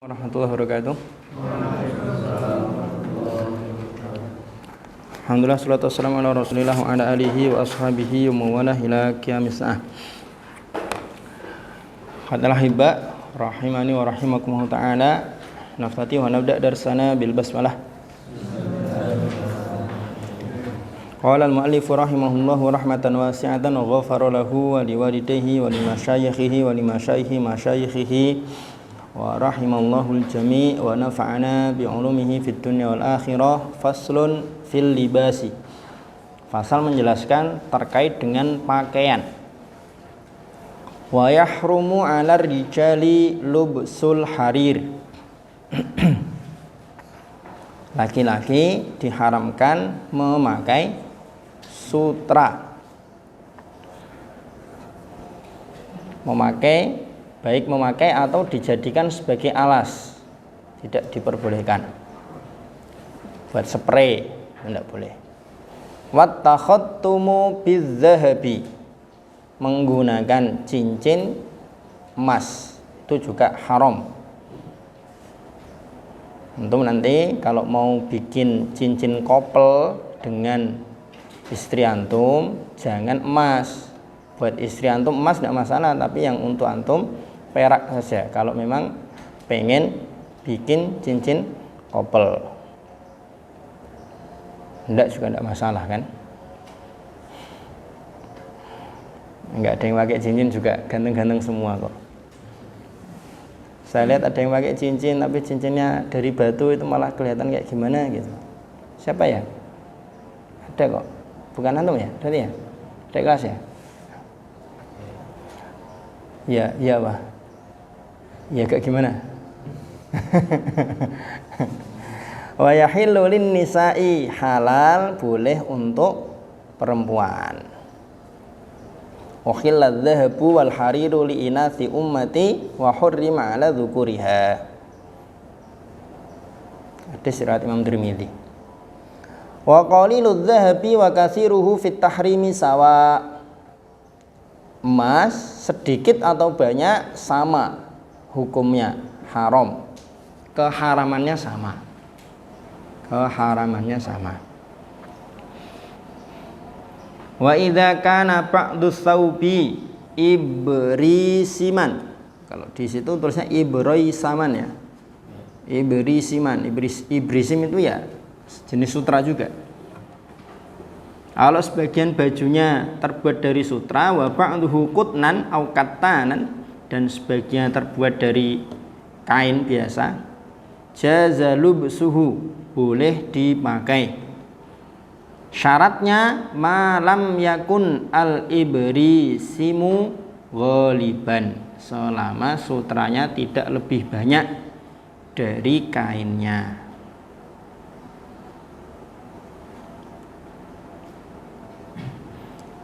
Warahmatullahi wabarakatuh. Alhamdulillah, salatu wassalamu ala rasulillah wa ala alihi wa ashabihi wa mawalah ila qiyamis sa'ah. Hadal hibba rahimani wa rahimakumullah ta'ala. Naftati wa nabda darsana bil basmalah. Qala al-mu'allif rahimahullahu rahmatan wasi'atan wa ghafara lahu wa liwalidayhi wa limasyayikhihi wa limasyayikhi masyayikhihi wa rahimallahul jami' wa nafa'ana bi'ulumihi fid dunya wal akhirah. Faslun fil libasi. Fasal menjelaskan terkait dengan pakaian. Wa yahrumu 'alar rijali lubsul harir. Laki-laki diharamkan memakai sutra. Baik memakai atau dijadikan sebagai alas, tidak diperbolehkan. Buat spray tidak boleh. Wat takhattumu bizzahabi, menggunakan cincin emas itu juga haram. Antum nanti kalau mau bikin cincin kopel dengan istri antum, jangan emas. Buat istri antum emas tidak masalah, tapi yang untuk antum perak saja kalau memang pengen bikin cincin kopel. Enggak juga enggak masalah kan? Enggak ada yang pakai cincin juga ganteng-ganteng semua kok. Saya lihat ada yang pakai cincin tapi cincinnya dari batu, itu malah kelihatan kayak gimana gitu. Siapa ya? Ada kok. Bukan antum ya? Tadi ya? Ada kelas ya? Iya Pak. Ya kayak gimana? Wa yahillu lin nisa'i, halal boleh untuk perempuan. Wa khilladz dzahabu wal hariru li inasi ummati wa hurrima 'ala dzukuriha. Hadis riwayat Imam Tirmidzi. Wa qaliludz dzahabi wa katsiruhu fit tahrimi sawa. Emas sedikit atau banyak sama hukumnya, haram. Keharamannya sama. Wa idza kana ba'dus saubi ibrisiman. Kalau di situ tulisnya ibrisaman ya. Ibrisim itu ya jenis sutra juga. Kalau sebagian bajunya terbuat dari sutra, wa ba'duhu qutnan au kattanan, dan sebagian terbuat dari kain biasa, jaza lubsuhu, boleh dipakai. Syaratnya malam yakun al-ibrisimu ghaliban, selama sutranya tidak lebih banyak dari kainnya.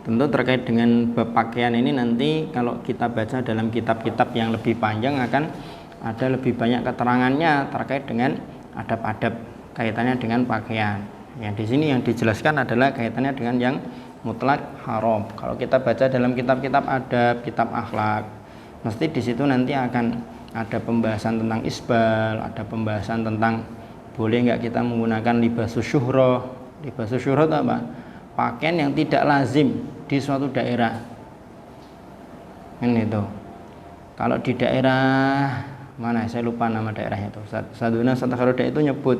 Tentu terkait dengan bab pakaian ini nanti kalau kita baca dalam kitab-kitab yang lebih panjang akan ada lebih banyak keterangannya terkait dengan adab-adab kaitannya dengan pakaian. Yang di sini yang dijelaskan adalah kaitannya dengan yang mutlak haram. Kalau kita baca dalam kitab-kitab adab, kitab akhlak, mesti di situ nanti akan ada pembahasan tentang isbal, ada pembahasan tentang boleh nggak kita menggunakan libasus syuhrah. Libasus syuhrah itu apa? Pakaian yang tidak lazim di suatu daerah. Ini tuh. Kalau di daerah mana? Saya lupa nama daerahnya itu. Saduna Santakharuda itu nyebut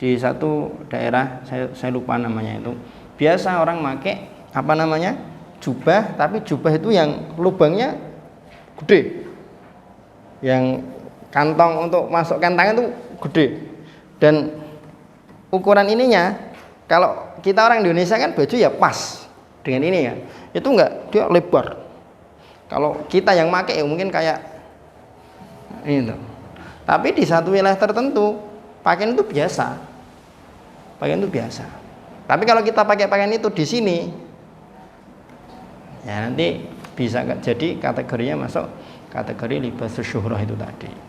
di satu daerah, saya lupa namanya itu. Biasa orang pakai apa namanya? Jubah, tapi jubah itu yang lubangnya gede. Yang kantong untuk masukkan tangan itu gede. Dan ukuran ininya, kalau kita orang Indonesia kan baju ya pas dengan ini ya, itu enggak, dia lebar. Kalau kita yang pakai ya mungkin kayak ini tuh. Tapi di satu wilayah tertentu pakaian itu biasa. Tapi kalau kita pakai pakaian itu di sini, ya nanti bisa jadi kategorinya masuk kategori libasus syuhrah itu tadi.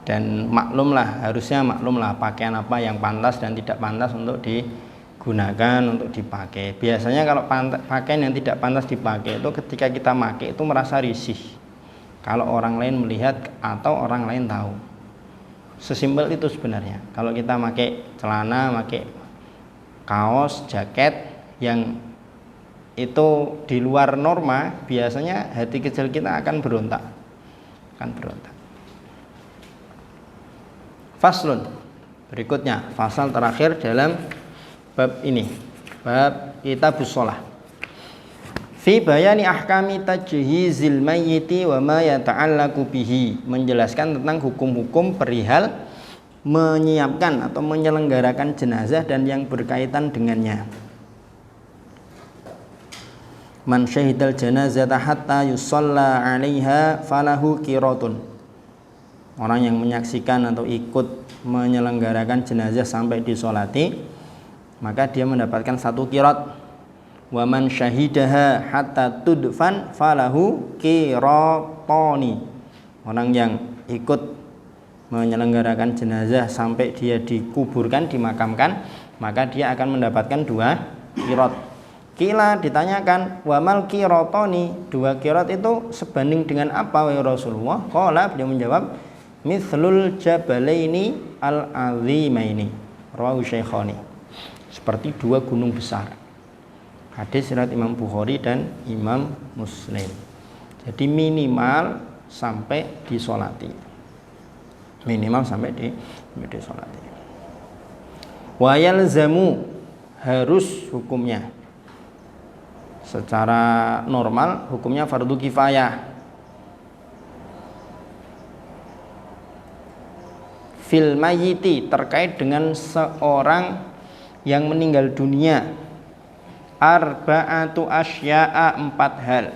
Dan harusnya maklumlah pakaian apa yang pantas dan tidak pantas untuk gunakan untuk dipakai. Biasanya kalau pakaian yang tidak pantas dipakai itu ketika kita pakai itu merasa risih kalau orang lain melihat atau orang lain tahu. Sesimpel itu sebenarnya. Kalau kita pakai celana, pakai kaos, jaket yang itu di luar norma, biasanya hati kecil kita akan berontak. Faslun. Berikutnya, fasal terakhir dalam bab ini, bab kitabus shalah. Fi bayani ahkami tajhizil mayyiti wa ma yata'allaqu bihi, menjelaskan tentang hukum-hukum perihal menyiapkan atau menyelenggarakan jenazah dan yang berkaitan dengannya. Man syahidal janazata hatta yusalla 'alaiha falahu qiratun. Orang yang menyaksikan atau ikut menyelenggarakan jenazah sampai disolati, maka dia mendapatkan 1 qirat. Wa man syahidaha hatta tudfan falahu qiratani. Orang yang ikut menyelenggarakan jenazah sampai dia dikuburkan, dimakamkan, maka dia akan mendapatkan 2 qirat. Kila ditanyakan, wa mal qiratani, 2 qirat itu sebanding dengan apa wahai Rasulullah? Qala, beliau menjawab, mithlul jabalaini al-azimaini, rawahu syaikhani, seperti 2 gunung besar. Hadis riwayat Imam Bukhari dan Imam Muslim. Jadi minimal sampai disolati. Wa yalzamu, harus hukumnya. Secara normal hukumnya fardu kifayah. Fil mayyiti, terkait dengan seorang yang meninggal dunia, arba'atu asya'a, 4 hal.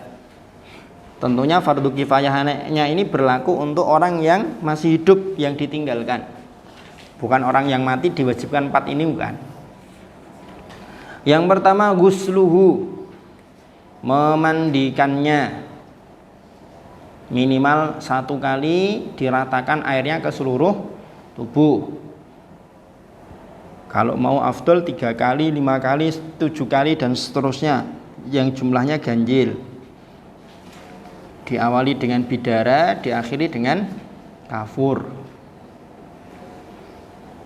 Tentunya fardu kifayahnya ini berlaku untuk orang yang masih hidup yang ditinggalkan, bukan orang yang mati diwajibkan 4 ini, bukan. Yang pertama, ghusluhu, memandikannya, minimal 1 kali diratakan airnya ke seluruh tubuh. Kalau mau afdol 3 kali, 5 kali, 7 kali dan seterusnya, yang jumlahnya ganjil. Diawali dengan bidara, diakhiri dengan kafur.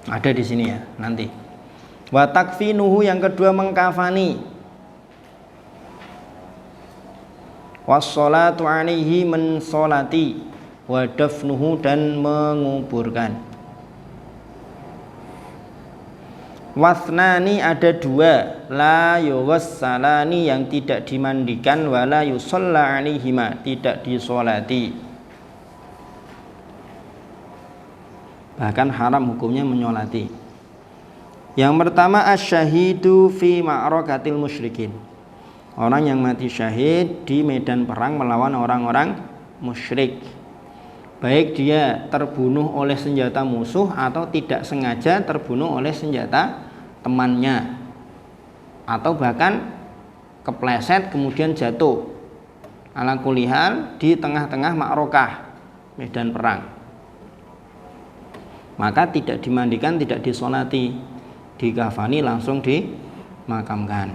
Ada di sini ya nanti. Wa takfinuhu, yang kedua mengkafani. Wassalatu alaihi, mensolati. Wa dafnuhu, dan menguburkan. Wasnani, ada 2, la yughassalani, yang tidak dimandikan, wala yusalla alaihima, tidak disolati. Bahkan haram hukumnya menyolati. Yang pertama, asyahidu fi ma'rakatil musyrikin, orang yang mati syahid di medan perang melawan orang-orang musyrik, baik dia terbunuh oleh senjata musuh atau tidak sengaja terbunuh oleh senjata temannya, atau bahkan kepleset kemudian jatuh, ala kulihal di tengah-tengah ma'rokah, medan perang, maka tidak dimandikan, tidak disolati, dikafani, langsung dimakamkan.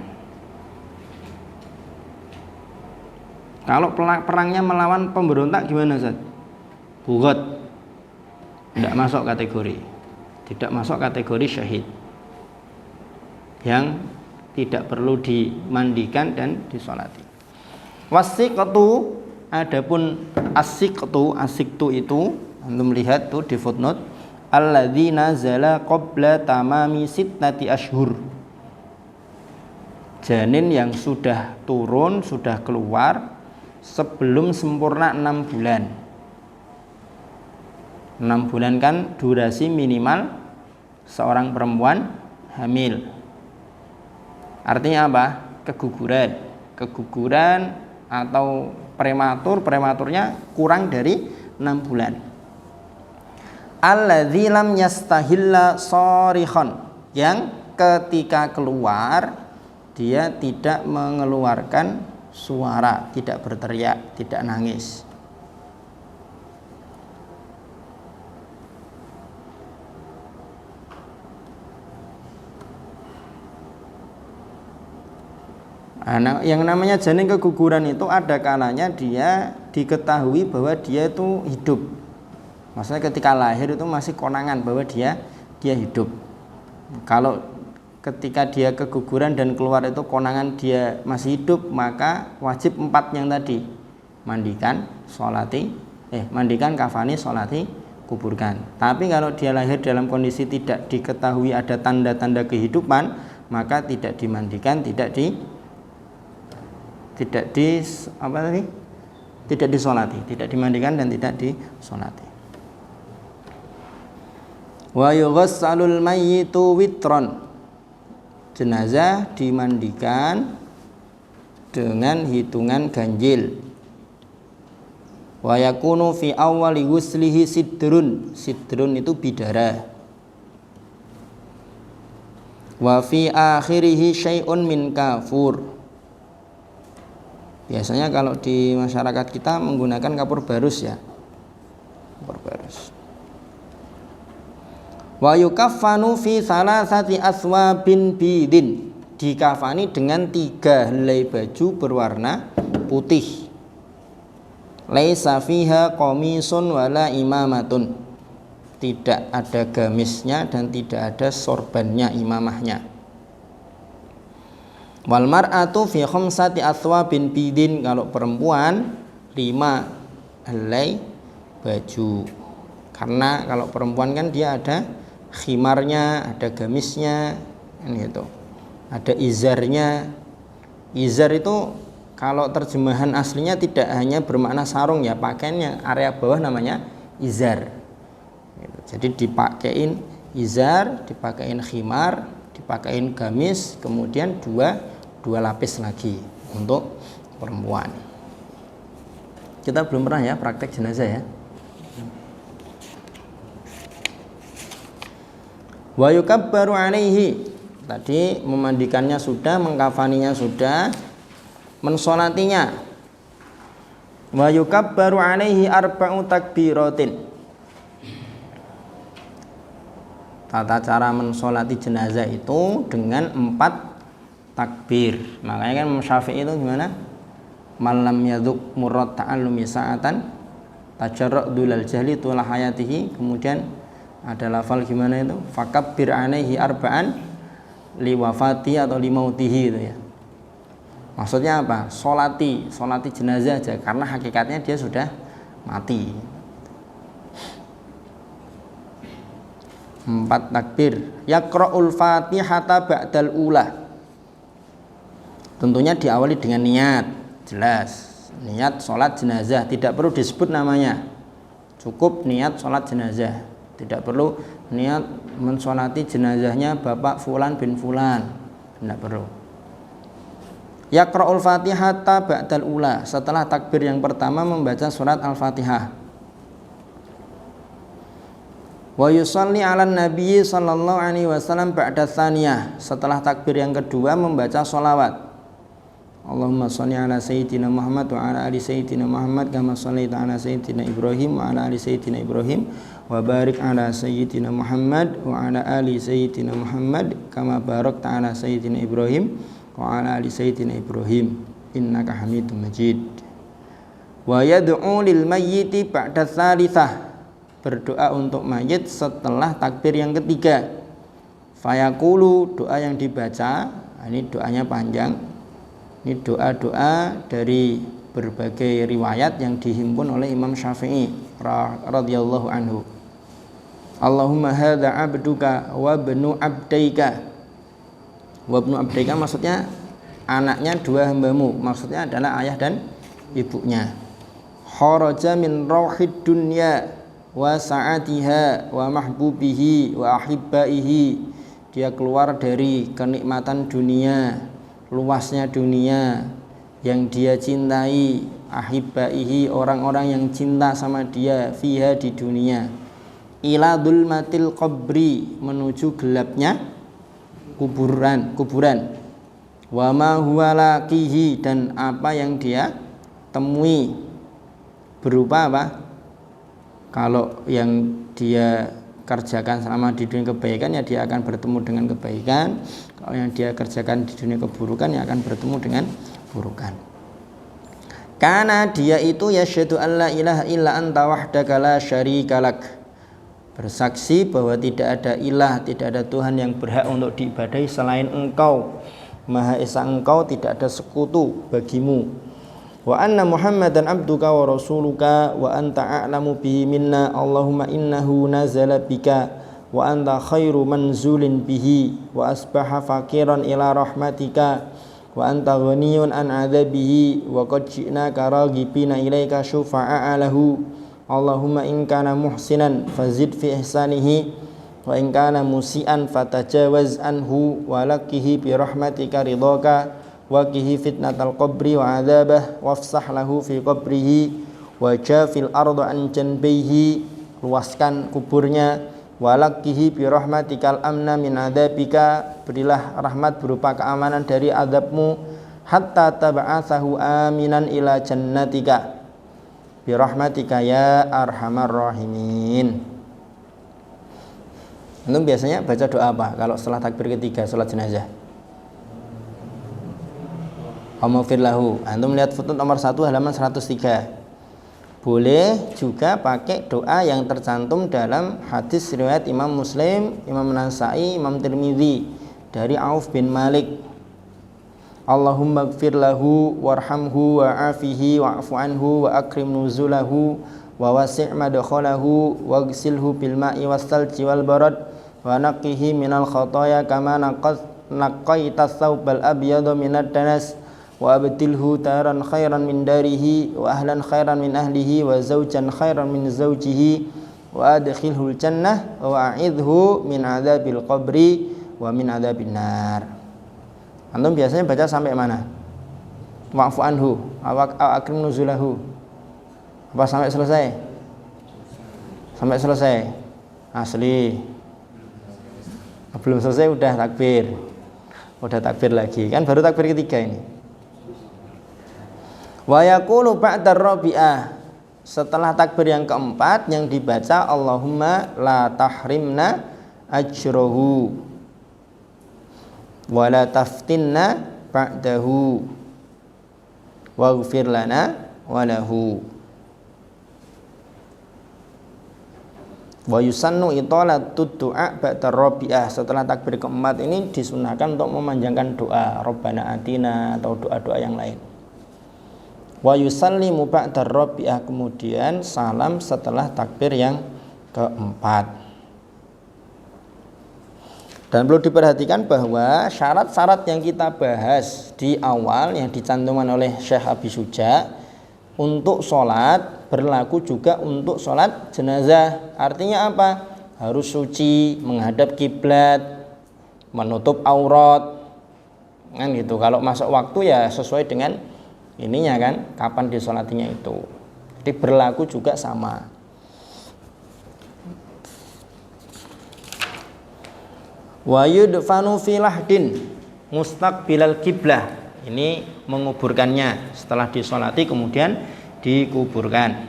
Kalau perangnya melawan pemberontak gimana, Ustaz? Bugot, tidak masuk kategori, tidak masuk kategori syahid, yang tidak perlu dimandikan dan disolati. Wasiqtu, adapun asiktu itu antum lihat tuh di footnote, alladzi nazala qabla tamami sittati ashhur, janin yang sudah turun, sudah keluar sebelum sempurna 6 bulan. 6 bulan kan durasi minimal seorang perempuan hamil. Artinya apa? Keguguran atau prematurnya kurang dari 6 bulan. Alladzi lam yastahilla sharihan, yang ketika keluar dia tidak mengeluarkan suara, tidak berteriak, tidak nangis. Yang namanya janin keguguran itu ada kalanya dia diketahui bahwa dia itu hidup. Maksudnya ketika lahir itu masih konangan bahwa dia hidup. Kalau ketika dia keguguran dan keluar itu konangan dia masih hidup, maka wajib 4 yang tadi. Mandikan, kafani, sholati, kuburkan. Tapi kalau dia lahir dalam kondisi tidak diketahui ada tanda-tanda kehidupan, maka tidak dimandikan, tidak disolati, tidak dimandikan dan tidak disolati. Wa yughassalul mayyitu witron, jenazah dimandikan dengan hitungan ganjil. Wa yakunu fi awwali ghuslihi sidrun itu bidara. Wa fi akhirihi syai'un min kafur. Biasanya kalau di masyarakat kita menggunakan kapur barus ya. Kapur barus. Wa yukaffanu fi salasati aswabin bidin, dikafani dengan 3 helai baju berwarna putih. Laisa fiha qamisun wala imamatun, tidak ada gamisnya dan tidak ada sorbannya, imamahnya. Wal mar'atu fi khamsati athwabin bidin, kalau perempuan 5 helai baju. Karena kalau perempuan kan dia ada khimarnya, ada gamisnya, gitu. Ada izarnya. Izar itu kalau terjemahan aslinya tidak hanya bermakna sarung ya, pakaian yang area bawah namanya izar. Gitu. Jadi dipakein izar, dipakein khimar, dipakein gamis, kemudian dua lapis lagi untuk perempuan. Kita belum pernah ya praktek jenazah ya. Wa yukabbaru alaihi, tadi memandikannya sudah, mengkafaninya sudah, mensolatinya. Wa yukabbaru alaihi arba'u takbiratin. Tata cara mensolati jenazah itu dengan 4 takbir. Makanya kan Imam Syafi'i itu gimana? Malam yaduk murad ta'allumi sa'atan tajarra'dul al-jahli tula hayatihi. Kemudian ada lafal gimana itu? Fakabbir alaihi arba'an liwafati atau limautihi itu ya. Maksudnya apa? Solati jenazah aja, karena hakikatnya dia sudah mati. 4 takbir. Yaqra'ul fatihata ba'dal ula, tentunya diawali dengan niat, jelas niat sholat jenazah, tidak perlu disebut namanya, cukup niat sholat jenazah, tidak perlu niat mensolati jenazahnya Bapak Fulan bin Fulan, tidak perlu. Yaqra'ul fatihata ba'dal ula, setelah takbir yang pertama membaca surat al-fatihah. Wa yusalli ala nabi sallallahu alaihi wasallam ba'da tsaniyah, setelah takbir yang kedua membaca sholawat. Allahumma sholli ala sayyidina Muhammad wa ala ali sayyidina Muhammad kama shallaita ala sayyidina Ibrahim wa ala ali sayyidina Ibrahim wa barik ala sayyidina Muhammad wa ala ali sayyidina Muhammad kama barakta ala sayyidina Ibrahim wa ala ali sayyidina Ibrahim innaka Hamidum Majid. Wa yad'u lil mayyiti ba'da tsalitsah, berdoa untuk mayit setelah takbir yang ketiga. Fayaqulu, doa yang dibaca, ini doanya panjang. Ini doa-doa dari berbagai riwayat yang dihimpun oleh Imam Syafi'i radhiyallahu anhu. Allahumma hadza abduka wa ibnu abdaika. Wa ibnu abdaika maksudnya anaknya 2 hambamu, maksudnya adalah ayah dan ibunya. Kharaja min rauhid dunya wa sa'atiha wa mahbubihi wa ahibbaihi, dia keluar dari kenikmatan dunia, luasnya dunia, yang dia cintai, ahibbaihi, orang-orang yang cinta sama dia, fiha, di dunia, ila dzulmatil qabri, menuju gelapnya kuburan, wa ma huwa laqihi, dan apa yang dia temui, berupa apa? Kalau yang dia kerjakan selama di dunia kebaikan, ya dia akan bertemu dengan kebaikan. Kalau yang dia kerjakan di dunia keburukan, ya akan bertemu dengan keburukan. Karena dia itu yasyhadu alla ilaha illa anta wahdaka la syarikalak, bersaksi bahwa tidak ada ilah, tidak ada Tuhan yang berhak untuk diibadahi selain Engkau, Maha Esa Engkau, tidak ada sekutu bagimu. Wa anna Muhammadan abduka wa rasuluka wa anta a'lamu bihi minna, Allahumma innahu nazala bika wa anta khairu manzulin bihi wa asbaha faqiran ila rahmatika wa anta ghaniyun an adzabihi wa qad ji'naka raghibina ilaika syufa'a lahu. Allahumma in kana muhsinan fazid fi ihsanihi wa in kana musian fatajawaz anhu wa laqihi bi rahmatika ridhaka wa qihi fitnatal qabri wa adzabah wafsah lahu fi qabrihi wa jafil arda an janbihi, luaskan kuburnya, wa laqihi bi rahmatikal amna min adzabika, berilah rahmat berupa keamanan dari azabmu, hatta tab'atsahu aminan ila jannatika bi rahmatika ya arhamar rahimin. Itu biasanya baca doa apa kalau setelah takbir ketiga salat jenazah? Allahumma lahu. Antum lihat foto nomor 1 halaman 103. Boleh juga pakai doa yang tercantum dalam hadis riwayat Imam Muslim, Imam Nasa'i, Imam Tirmidzi dari Auf bin Malik. Allahumma ighfir lahu warhamhu wa'afihi wa'fu anhu wa akrim nuzulahu wa wasi' madkhalahu waghsilhu bil ma'i wassalji wal barad wa naqqihi minal khataaya kama naqaita thawbal abyada minad danas wa abdilhu daran khairan min darihi wa ahlan khairan min ahlihi wa zawjan khairan min zawjihi wa adkhilhul jannah wa a'idhu min adzabil qabri wa min adzabin nar. Antum biasanya baca sampai mana? Wa'fu anhu aw akrim nuzulahu. Apa sampai selesai? Sampai selesai. Asli. Belum selesai udah takbir. Udah takbir lagi. Kan baru takbir ketiga ini. Wa yaqulu ba'da rabi'ah, setelah takbir yang keempat yang dibaca Allahumma la tahrimna ajrahu wa la taftinna ba'dahu waghfir lana wa lahu. Wa yusannu italatud du'a ba'da rabi'ah, setelah takbir keempat ini disunahkan untuk memanjangkan doa Rabbana atina atau doa-doa yang lain. Wa yusallimu ba'da rabi'ah, kemudian salam setelah takbir yang keempat. Dan perlu diperhatikan bahwa syarat-syarat yang kita bahas di awal yang dicantumkan oleh Syekh Abi Suja untuk sholat berlaku juga untuk sholat jenazah. Artinya apa? Harus suci, menghadap kiblat, menutup aurat, kan gitu. Kalau masuk waktu ya sesuai dengan ininya kan, kapan disolatinya itu. Jadi berlaku juga sama. Wa yudfanu fi lahdin mustaqbilal kiblah. Ini menguburkannya setelah disolati kemudian dikuburkan.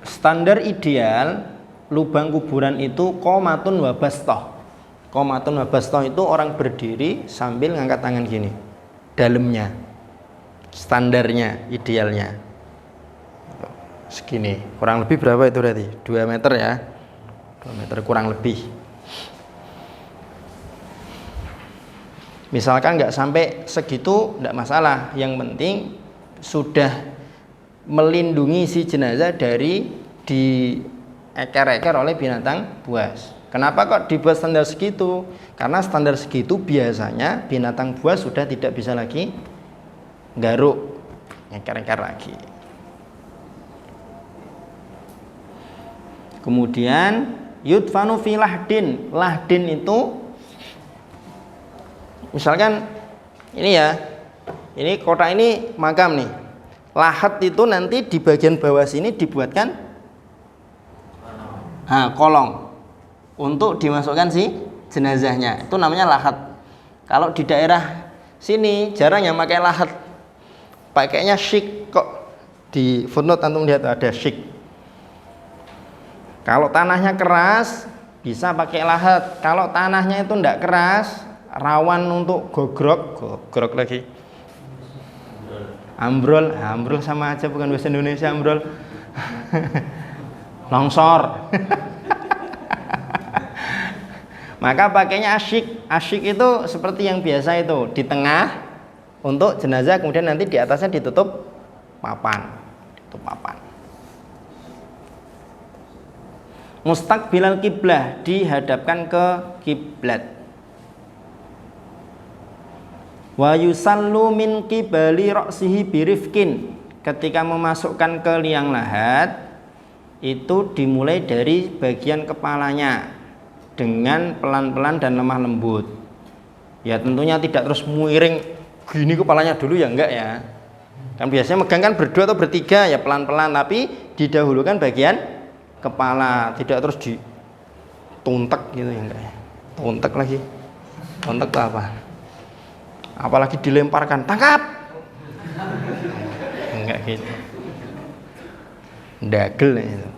Standar ideal lubang kuburan itu qomatun wa bastoh. Qomatun wa bastoh itu orang berdiri sambil ngangkat tangan gini. Dalamnya. Standarnya, idealnya. Segini. Kurang lebih berapa itu berarti? 2 meter ya. 2 meter kurang lebih. Misalkan nggak sampai segitu, nggak masalah. Yang penting sudah melindungi si jenazah dari dieker-eker oleh binatang buas. Kenapa kok dibuat standar segitu? Karena standar segitu biasanya binatang buas sudah tidak bisa lagi garuk, eker-eker lagi. Kemudian yudfanu fi lahdin. Lahdin itu misalkan ini ya, ini kotak ini makam nih. Lahat itu nanti di bagian bawah sini dibuatkan kolong untuk dimasukkan si jenazahnya. Itu namanya lahat. Kalau di daerah sini jarang yang pakai lahat. pakainya syik kok. Di footnote antum lihat ada syik. Kalau tanahnya keras bisa pakai lahat. Kalau tanahnya itu tidak keras, rawan untuk gogrok lagi. Ambrol sama aja, bukan bahasa Indonesia ambrol. Longsor. Maka pakainya asyik. Asyik itu seperti yang biasa itu, di tengah untuk jenazah, kemudian nanti di atasnya ditutup papan. Mustaqbilal kiblah, dihadapkan ke kiblat. Wa yusallu min qibali ra'sihi birifkin, ketika memasukkan ke liang lahat itu dimulai dari bagian kepalanya dengan pelan-pelan dan lemah lembut. Ya tentunya tidak terus miring gini kepalanya dulu, ya enggak ya. Kan biasanya megang kan berdua atau bertiga, ya pelan-pelan, tapi didahulukan bagian kepala, tidak terus dituntek gitu, ya enggak ya. Tuntek lagi. Tuntek itu apa? Apalagi dilemparkan, tangkap. Enggak gitu. Ndagel itu.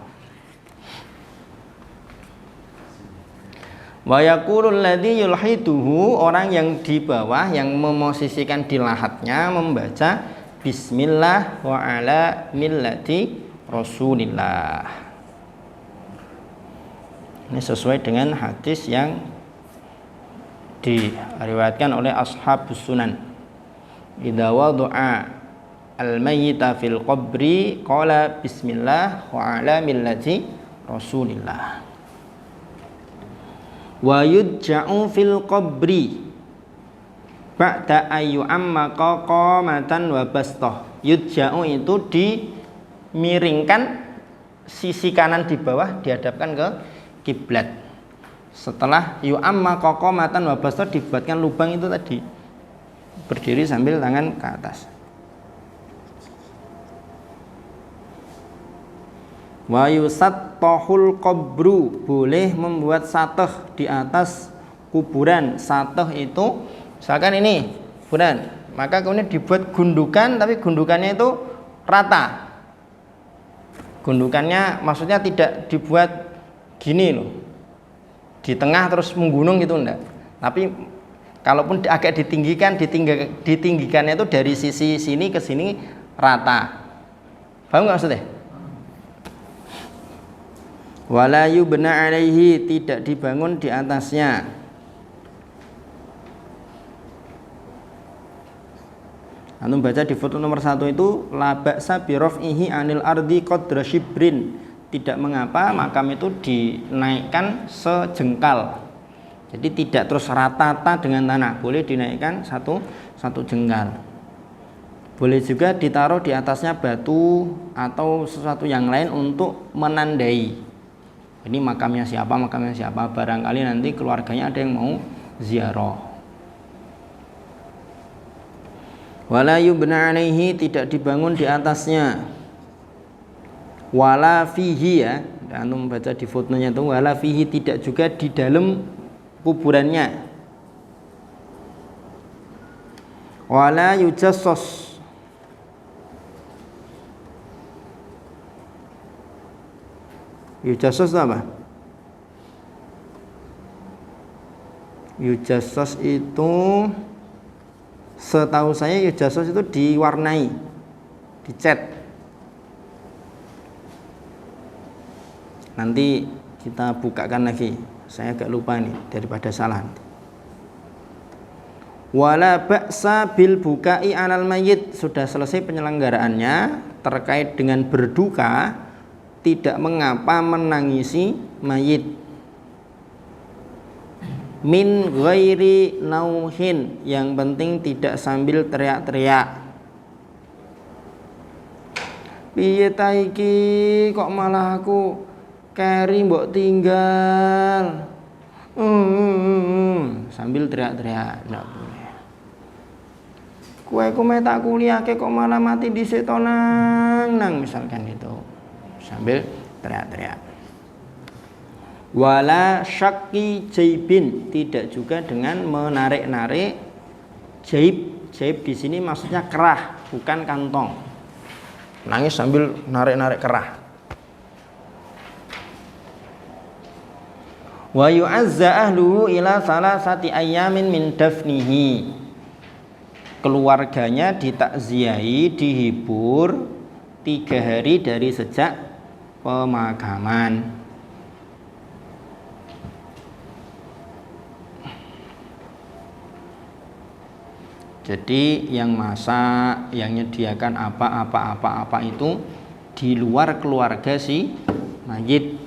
Wa yaqulul ladzi yulhiduhu, orang yang di bawah yang memosisikan di lahatnya membaca bismillah wa ala millati rasulillah. Ini sesuai dengan hadis yang diriwayatkan oleh ashabus sunan. Idza wada'a al-mayyita fil qabri qala bismillah wa ala millati rasulillah. Wa yudja'u fil qabri ba'da ayu amma qamatan wa bastah. Yudja'u itu dimiringkan sisi kanan di bawah, dihadapkan ke kiblat. Setelah yu amma qamatan wa bastah, dibuatkan lubang itu tadi, berdiri sambil tangan ke atas. Wa yusattahul qabru, boleh membuat satah di atas kuburan. Satah itu misalkan ini kuburan, maka kemudian dibuat gundukan, tapi gundukannya itu rata. Gundukannya maksudnya tidak dibuat gini loh, di tengah terus menggunung gitu, enggak. Tapi kalaupun agak ditinggikannya itu dari sisi sini ke sini rata. Paham nggak maksudnya? Wala yubna alaihi, tidak dibangun di atasnya. Antum baca di foto nomor 1 itu la ba'sa bi raf'ihi anil ardi qadra shibrin, tidak mengapa makam itu dinaikkan sejengkal. Jadi tidak terus rata dengan tanah, boleh dinaikkan satu jengkal. Boleh juga ditaruh di atasnya batu atau sesuatu yang lain untuk menandai ini makamnya siapa, barangkali nanti keluarganya ada yang mau ziarah. Wala yubna alaihi, tidak dibangun di atasnya. Wala fihi, ya, antum baca di fotonya itu wala fihi, tidak juga di dalam kuburannya. Wala yujassos, yujassos itu apa? Yujassos itu setahu saya yujassos itu diwarnai, dicat. Nanti kita bukakan lagi, saya agak lupa nih daripada salah. Wala ba'sa bil bukai alal mayyit, sudah selesai penyelenggaraannya terkait dengan berduka, tidak mengapa menangisi mayit. Min ghairi nauhin, yang penting tidak sambil teriak-teriak. Piye ta iki kok malah aku keri mbok tinggal. Sambil teriak-teriak, enggak boleh. Kowe tak kuliah kok malah mati dhisik to nang misalkan itu. Sambil teriak-teriak. Wala syaqi jaibin, tidak juga dengan menarik-narik jaib. jaib di sini maksudnya kerah, bukan kantong. Nangis sambil narik-narik kerah. Wa yu'azza ahluhu ila salasati ayyamin min dafnihi. Keluarganya ditakziahi, dihibur 3 hari dari sejak pemakaman. Jadi yang masak, yang menyediakan apa itu di luar keluarga si mayit,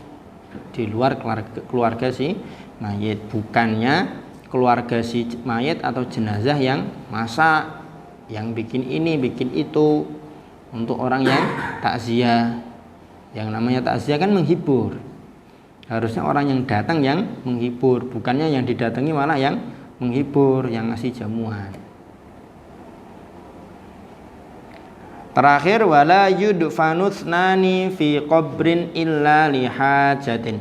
di luar keluarga si mayit, bukannya keluarga si mayit atau jenazah yang masak, yang bikin ini, bikin itu untuk orang yang takziah. Yang namanya takziah kan menghibur. Harusnya orang yang datang yang menghibur, bukannya yang didatangi malah yang menghibur, yang ngasih jamuan. Terakhir, wala yudfanu thnani fi qabrin illa lihajatin.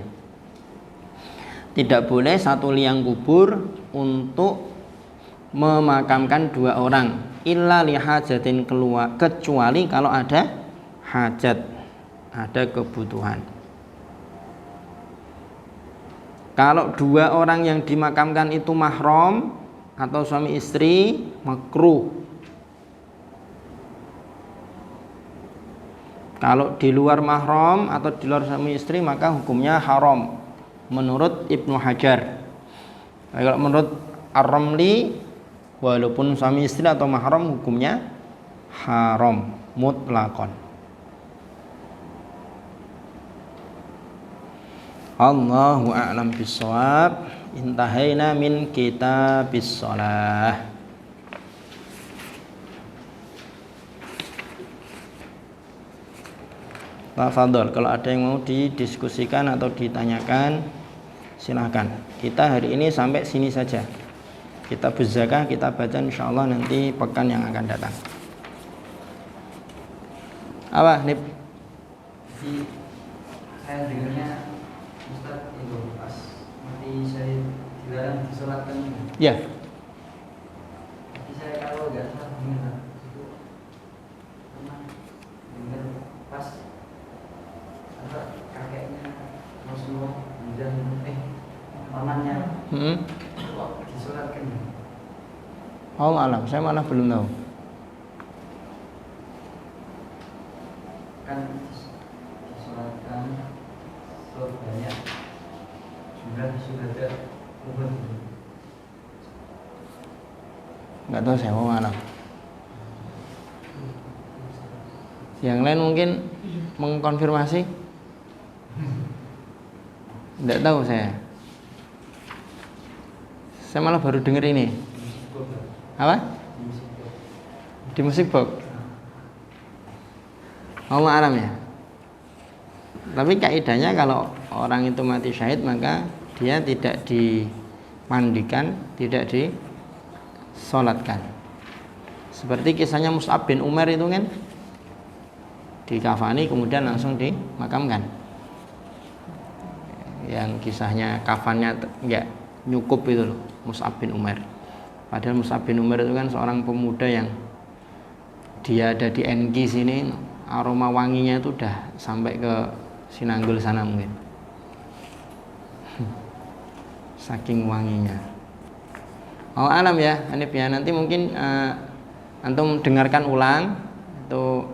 Tidak boleh satu liang kubur untuk memakamkan 2 orang illa lihajatin, kecuali kalau ada hajat, ada kebutuhan. Kalau 2 orang yang dimakamkan itu mahram atau suami istri, makruh. Kalau di luar mahram atau di luar suami istri maka hukumnya haram menurut Ibnu Hajar. Kalau menurut Ar-Ramli, walaupun suami istri atau mahram hukumnya haram mutlaqan. Allahu a'lam bishawab. Intahaina min kitabis shalah. Tafadhol, kalau ada yang mau didiskusikan atau ditanyakan silahkan. Kita hari ini sampai sini saja. Kita Zakah kita baca insyaallah nanti pekan yang akan datang. Apa, Nip? Jadi saya dengarnya Ustaz itu pas mati saya dilarang disolatkan. Ya. Jadi saya kalau nggak salah dengar itu pernah dengar pas kakeknya Rasulullah pamannya kok disolatkan. Allah alam, saya malah belum tahu. Kan disolatkan sebanyak jumlah syuhada Uhud. Nggak tahu saya mau alam. Yang lain mungkin mengkonfirmasi. Nggak tahu saya. Saya malah baru dengar ini. Apa? Di musik box. Allah alam ya. Tapi kaidahnya kalau orang itu mati syahid maka dia tidak dimandikan, tidak disolatkan. Seperti kisahnya Mus'ab bin Umair itu kan, dikafani kemudian langsung dimakamkan. Yang kisahnya kafannya enggak nyukup itu loh, Mus'ab bin Umair. Padahal Mus'ab bin Umair itu kan seorang pemuda yang dia ada di NG sini, aroma wanginya itu udah sampai ke Sinanggul sana mungkin. Saking wanginya. Oh alam ya, Hanif ya. Nanti mungkin antum dengarkan ulang itu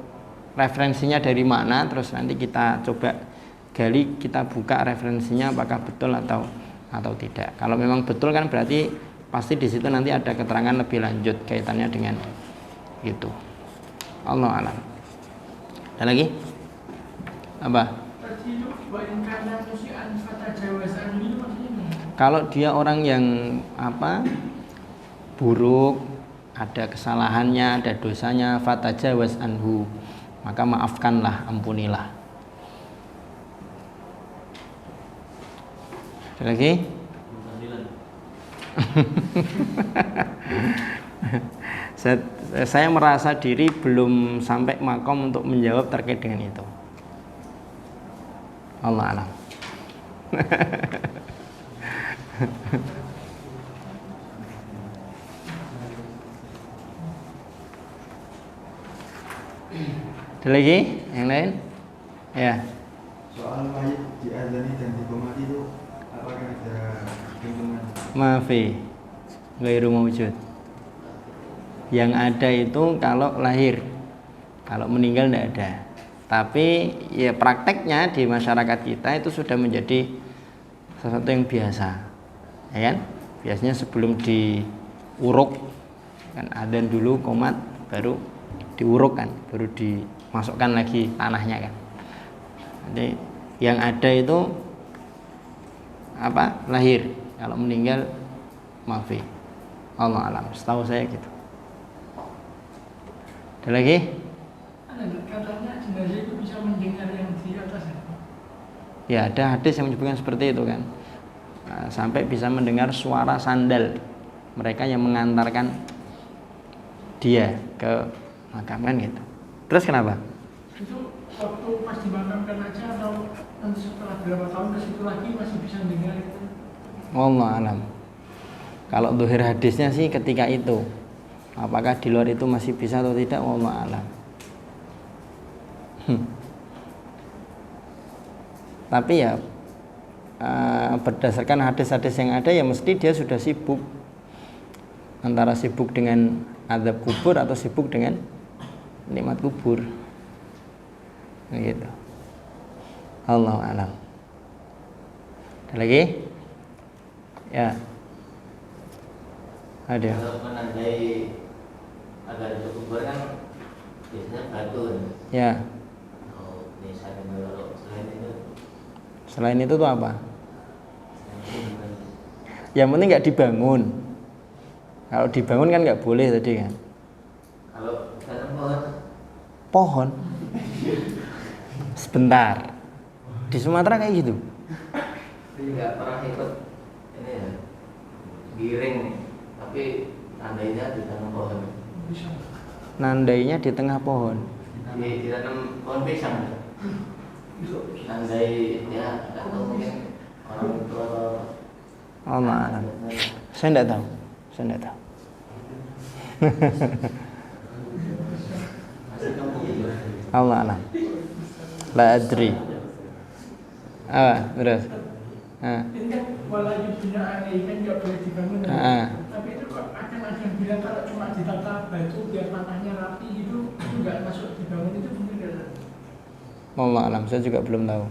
referensinya dari mana, terus nanti kita coba gali, kita buka referensinya apakah betul atau tidak. Kalau memang betul kan berarti pasti di situ nanti ada keterangan lebih lanjut kaitannya dengan itu. Allah alam. Ada lagi? Apa? Kalau dia orang yang buruk, ada kesalahannya, ada dosanya, fatajawaz anhu, maka maafkanlah, ampunilah. Ada lagi? Saya merasa diri belum sampai makom untuk menjawab terkait dengan itu. Allah alam. Ada lagi yang lain? Ya. Soal mayit diazani dan dikomati itu apakah ada hitungan? Maafi ghairu mawjud. Yang ada itu kalau lahir, kalau meninggal tidak ada. Tapi ya prakteknya di masyarakat kita itu sudah menjadi sesuatu yang biasa, ya kan? Biasanya sebelum diuruk kan adzan dulu, qomat, baru diuruk kan, baru dimasukkan lagi tanahnya kan. Jadi yang ada itu apa? Lahir. Kalau meninggal maafi. Allah alam. Setahu saya gitu. Ada lagi? Katanya jenazah itu bisa mendengar yang di atas. Ya ada hadis yang menyebutkan seperti itu kan. Nah, sampai bisa mendengar suara sandal mereka yang mengantarkan dia ke makam kan gitu. Terus kenapa? Itu waktu pas dimakamkan aja atau nanti setelah berapa tahun ke situ lagi masih bisa dengar itu? Allah alam. Kalau zuhir hadisnya sih ketika itu. Apakah di luar itu masih bisa atau tidak? Allah alam. Tapi ya berdasarkan hadis-hadis yang ada ya mesti dia sudah sibuk, antara sibuk dengan azab kubur atau sibuk dengan nikmat kubur gitu. Allah alam. Ada lagi? Ya. Ada. Kalau menandai agar itu kubur kan biasanya batu kan. Ya. Oh, misalnya kalau selain itu Selain itu tuh apa? Yang penting nggak dibangun. Kalau dibangun kan nggak boleh tadi kan. kalau tanam pohon Pohon. Sebentar. Di Sumatera kayak gitu. nggak pernah ikut ini ya giring nih, tapi tandainya ditanam pohon. Bisa. Nandainya di tengah pohon. Ditanam pohon pisang. Tandai ya atau mungkin orang tua Allah alam. Saya tidak tahu. Saya tidak tahu. Allah alam. La adri. Terus. Ini kan walaupun bina aneh kan nggak boleh dibangun. Tapi itu kok akan ada yang bilang kalau cuma ditata batu biar tanahnya rapi itu nggak masuk dibangun, itu benar nggak? Allah alam. Saya juga belum tahu.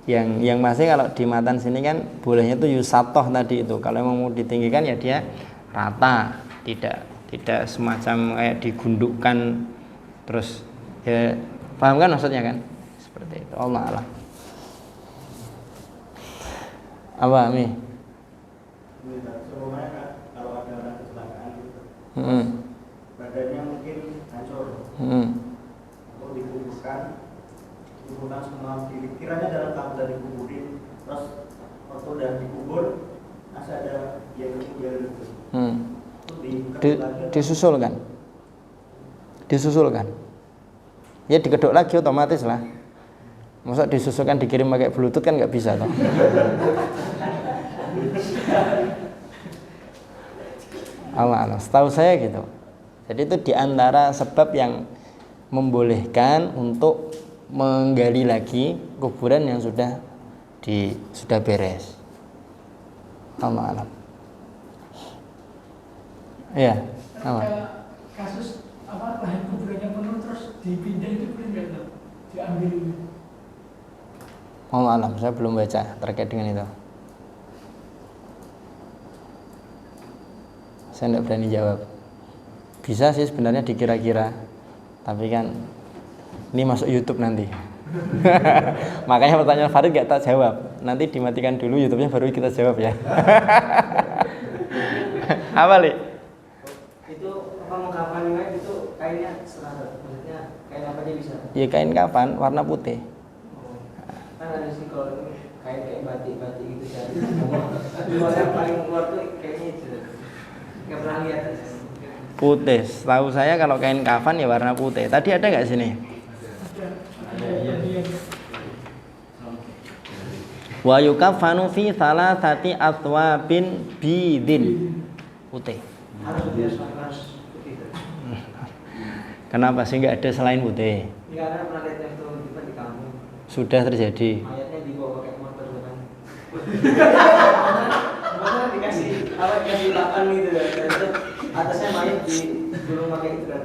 Yang masih kalau di matan sini kan bolehnya itu yusatoh tadi itu. Kalau memang mau ditinggikan ya dia rata, tidak semacam kayak digundukkan terus ya, paham kan maksudnya kan? Seperti itu. Allah alam. Apa Mi? Semuanya kan kalau ada orang kecelakaan gitu, Hmm. badannya mungkin hancur, atau dikuburkan semua kiranya dalam keadaan dikuburin, terus waktu udah dikubur masih ada yang kecil gitu. Disusulkan. Ya dikedok lagi otomatis lah. Masa disusulkan dikirim pakai bluetooth kan nggak bisa toh. Allah, setahu saya gitu. Jadi itu diantara sebab yang membolehkan untuk menggali lagi kuburan yang sudah beres. Allah alam. Iya. Apa? Kasus apa lahan kuburannya penuh terus dipindah itu boleh nggak? Diambil. Allah alam. Saya belum baca terkait dengan itu. Saya tidak berani jawab. Bisa sih sebenarnya dikira-kira, tapi kan ini masuk YouTube nanti. Makanya pertanyaan Farid gak tak jawab. Nanti dimatikan dulu YouTube-nya baru kita jawab ya. Apa Li? Itu apa mengkapan itu kainnya seragam, maksudnya kain apa aja bisa? Ya kain kafan warna putih. Kan ada sih kalau kain batik gitu kan. Luar yang paling keluar tuh kayaknya itu. Nggak pernah lihat. Putih. Tahu saya kalau kain kafan ya warna putih. Tadi ada nggak sini? Wa yukafanu fi thalathati athwabin bidin. Putih. Harus putih. Kenapa sih nggak ada selain putih? Ya karena pernah lihat yang tiba di kampung. Sudah terjadi. Mayatnya dibawa pakai motor kan. Motor dikasih lapan gitu kan. Terus atasnya mayat digulung pakai itu kan.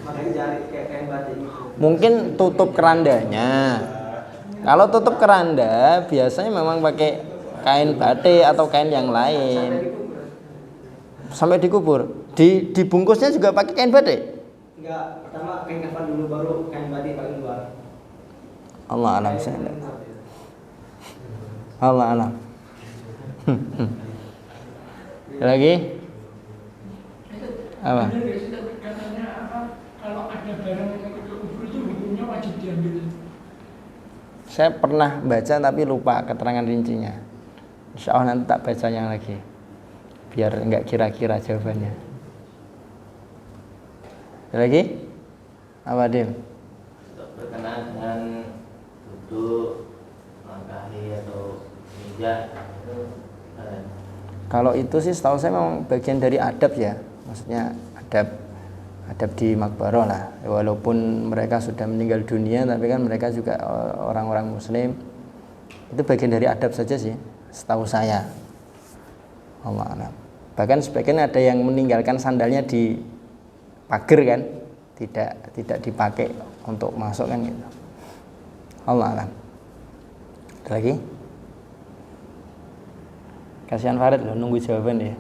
Makanya jari kayak kain batik gitu. Mungkin tutup kerandanya. Kalau tutup keranda biasanya memang pakai kain batik atau kain yang lain. Sampai dikubur. Dibungkusnya juga pakai kain batik. Enggak, pertama kain kafan dulu baru kain batik paling luar. Allah alam saya. Allah alam. Lagi? Apa? Benar nggak sih katanya apa? Kalau ada barang yang ikut ke kubur itu hukumnya wajib diambil. Saya pernah baca tapi lupa keterangan rincinya. Insya Allah nanti tak bacanya lagi. Biar enggak kira-kira jawabannya. Lagi? Apa Dim? Berkenaan dengan duduk, langkahi atau meja itu Kalau itu sih setahu saya memang bagian dari adab ya. Maksudnya adab di makbarah lah. Walaupun mereka sudah meninggal dunia tapi kan mereka juga orang-orang muslim. Itu bagian dari adab saja sih setahu saya. Allah alam. Bahkan sebagian ada yang meninggalkan sandalnya di pagar kan, tidak dipakai untuk masuk kan gitu. Allah alam. Ada lagi? Kasihan Farid loh nunggu jawaban ya.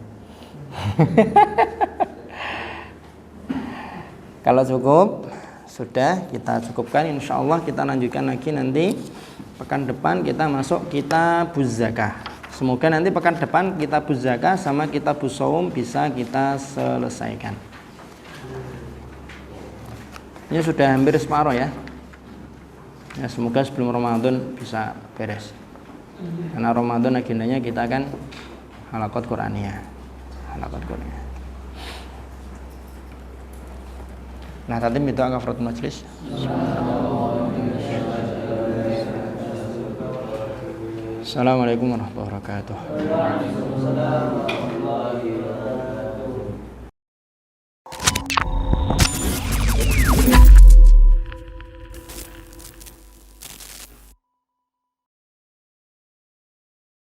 Kalau cukup sudah kita cukupkan, insya Allah kita lanjutkan lagi nanti pekan depan kita masuk kitabuz zakah. Semoga nanti pekan depan kitabuz zakah sama kitabuz shaum bisa kita selesaikan. Ini sudah hampir separuh ya. Ya semoga sebelum Ramadan bisa beres. Karena Ramadan agendanya kita kan halaqat Qur'aniyah. Halaqat Qur'aniyah. Nah, tadi minta kafaratul majlis. Assalamualaikum warahmatullahi wabarakatuh.